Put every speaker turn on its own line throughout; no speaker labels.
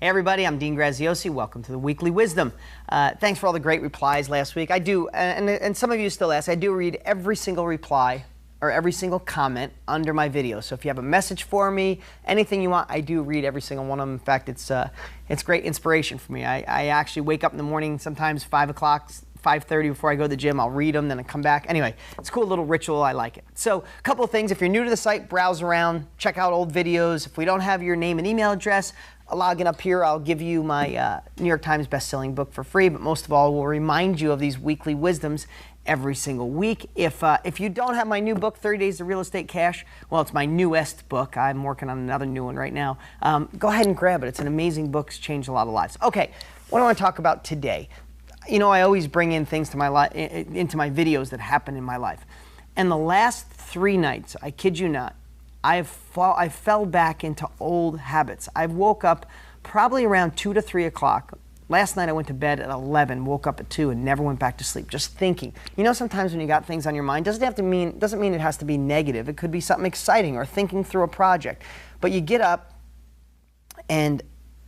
Hey everybody, I'm Dean Graziosi. Welcome to the Weekly Wisdom. Thanks for all the great replies last week. I do, and some of you still ask, I do read every single reply or every single comment under my video. So if you have a message for me, anything you want, I do read every single one of them. In fact, it's great inspiration for me. I actually wake up in the morning, sometimes 5 o'clock, 5:30 before I go to the gym. I'll read them, then I come back. Anyway, it's a cool little ritual. I like it. So a couple of things. If you're new to the site, browse around, check out old videos. If we don't have your name and email address, log in up here. I'll give you my New York Times best-selling book for free, but most of all, we'll remind you of these weekly wisdoms every single week. If you don't have my new book, 30 Days to Real Estate Cash, well, it's my newest book. I'm working on another new one right now. Go ahead and grab it. It's an amazing book. It's changed a lot of lives. Okay, what do I want to talk about today? You know, I always bring in things to my into my videos that happen in my life. And the last 3 nights, I kid you not, I fell back into old habits. I woke up probably around 2 to 3 o'clock. Last night I went to bed at 11, woke up at 2 and never went back to sleep, just thinking. You know, sometimes when you got things on your mind, doesn't mean it has to be negative. It could be something exciting or thinking through a project. But you get up and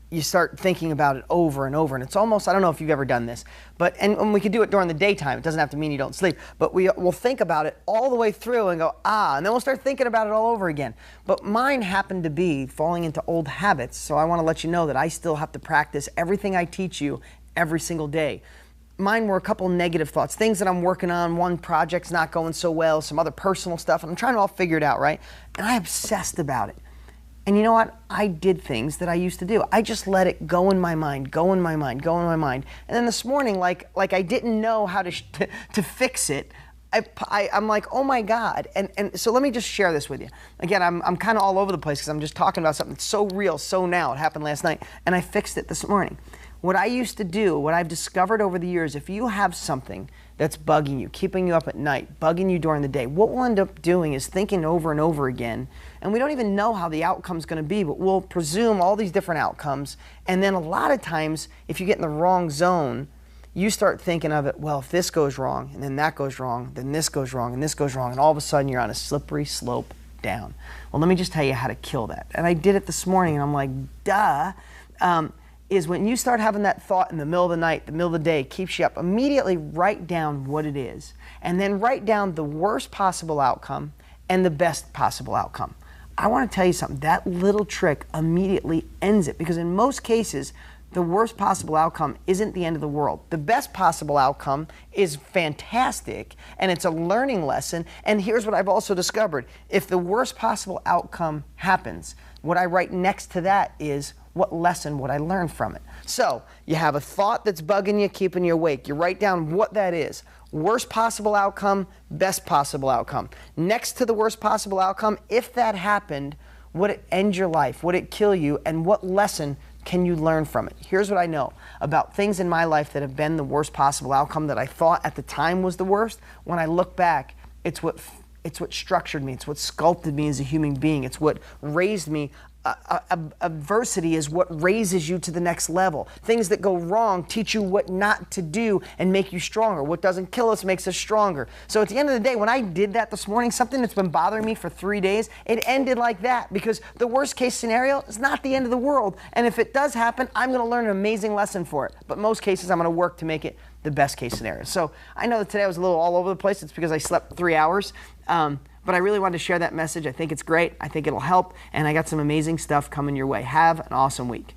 you start thinking about it over and over, and it's almost, I don't know if you've ever done this, but and we could do it during the daytime. It doesn't have to mean you don't sleep, but we'll think about it all the way through and go, and then we'll start thinking about it all over again. But mine happened to be falling into old habits, so I want to let you know that I still have to practice everything I teach you every single day. Mine were a couple negative thoughts, things that I'm working on. One project's not going so well, some other personal stuff, and I'm trying to all figure it out, right? And I obsessed about it. And you know what? I did things that I used to do. I just let it go in my mind, go in my mind, go in my mind. And then this morning, like I didn't know how to fix it. I'm like, oh my God. And so let me just share this with you. Again, I'm kind of all over the place because I'm just talking about something that's so real, so now. It happened last night, and I fixed it this morning. What I used to do, what I've discovered over the years, if you have something that's bugging you, keeping you up at night, bugging you during the day, what we'll end up doing is thinking over and over again, and we don't even know how the outcome's going to be, but we'll presume all these different outcomes, and then a lot of times, if you get in the wrong zone, you start thinking of it, well, if this goes wrong, and then that goes wrong, then this goes wrong, and this goes wrong, and all of a sudden you're on a slippery slope down. Well, let me just tell you how to kill that. And I did it this morning, and I'm like, duh. Is when you start having that thought in the middle of the night, the middle of the day, keeps you up, immediately write down what it is, and then write down the worst possible outcome and the best possible outcome. I want to tell you something, that little trick immediately ends it, because in most cases, the worst possible outcome isn't the end of the world. The best possible outcome is fantastic, and it's a learning lesson. And here's what I've also discovered. If the worst possible outcome happens, what I write next to that is, what lesson would I learn from it? So you have a thought that's bugging you, keeping you awake. You write down what that is. Worst possible outcome, best possible outcome. Next to the worst possible outcome, if that happened, would it end your life? Would it kill you? And what lesson can you learn from it? Here's what I know about things in my life that have been the worst possible outcome that I thought at the time was the worst. When I look back, it's what structured me. It's what sculpted me as a human being. It's what raised me. Adversity is what raises you to the next level. Things that go wrong teach you what not to do and make you stronger. What doesn't kill us makes us stronger. So at the end of the day, when I did that this morning, something that's been bothering me for 3 days, it ended like that, because the worst case scenario is not the end of the world. And if it does happen, I'm going to learn an amazing lesson for it. But most cases, I'm going to work to make it the best case scenario. So I know that today I was a little all over the place. It's because I slept 3 hours. But I really wanted to share that message. I think it's great. I think it'll help. And I got some amazing stuff coming your way. Have an awesome week.